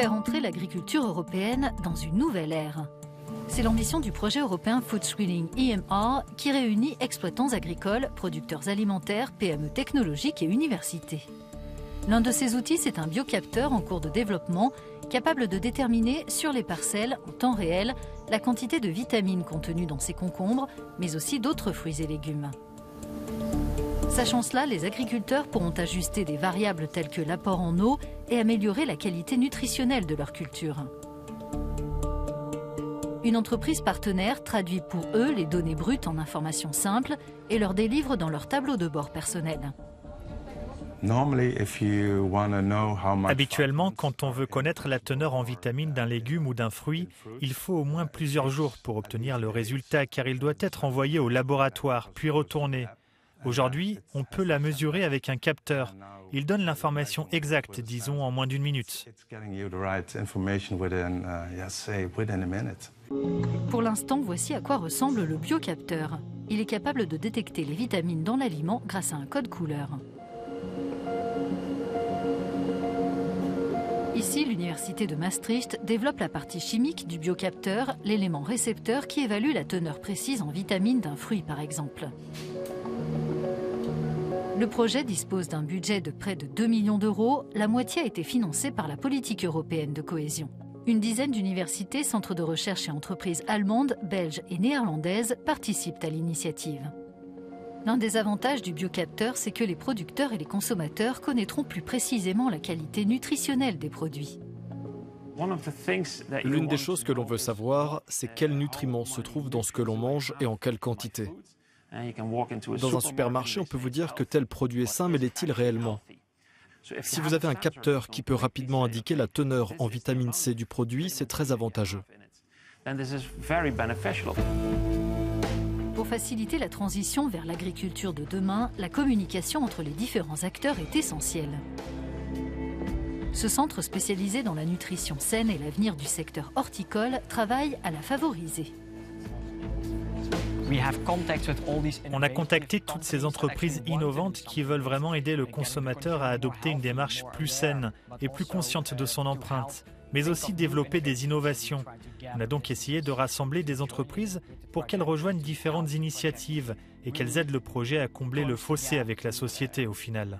faire entrer l'agriculture européenne dans une nouvelle ère. C'est l'ambition du projet européen Food Swilling EMR qui réunit exploitants agricoles, producteurs alimentaires, PME technologiques et universités. L'un de ces outils, c'est un biocapteur en cours de développement capable de déterminer sur les parcelles, en temps réel, la quantité de vitamines contenues dans ces concombres, mais aussi d'autres fruits et légumes. Sachant cela, les agriculteurs pourront ajuster des variables telles que l'apport en eau et améliorer la qualité nutritionnelle de leur culture. Une entreprise partenaire traduit pour eux les données brutes en informations simples et leur délivre dans leur tableau de bord personnel. Habituellement, quand on veut connaître la teneur en vitamines d'un légume ou d'un fruit, il faut au moins plusieurs jours pour obtenir le résultat car il doit être envoyé au laboratoire, puis retourné. Aujourd'hui, on peut la mesurer avec un capteur. Il donne l'information exacte, disons, en moins d'1 minute. Pour l'instant, voici à quoi ressemble le biocapteur. Il est capable de détecter les vitamines dans l'aliment grâce à un code couleur. Ici, l'université de Maastricht développe la partie chimique du biocapteur, l'élément récepteur qui évalue la teneur précise en vitamines d'un fruit, par exemple. Le projet dispose d'un budget de près de 2 millions d'euros. La moitié a été financée par la politique européenne de cohésion. Une dizaine d'universités, centres de recherche et entreprises allemandes, belges et néerlandaises participent à l'initiative. L'un des avantages du biocapteur, c'est que les producteurs et les consommateurs connaîtront plus précisément la qualité nutritionnelle des produits. L'une des choses que l'on veut savoir, c'est quels nutriments se trouvent dans ce que l'on mange et en quelle quantité. Dans un supermarché, on peut vous dire que tel produit est sain, mais l'est-il réellement? Si vous avez un capteur qui peut rapidement indiquer la teneur en vitamine C du produit, c'est très avantageux. Pour faciliter la transition vers l'agriculture de demain, la communication entre les différents acteurs est essentielle. Ce centre spécialisé dans la nutrition saine et l'avenir du secteur horticole travaille à la favoriser. On a contacté toutes ces entreprises innovantes qui veulent vraiment aider le consommateur à adopter une démarche plus saine et plus consciente de son empreinte, mais aussi développer des innovations. On a donc essayé de rassembler des entreprises pour qu'elles rejoignent différentes initiatives et qu'elles aident le projet à combler le fossé avec la société au final.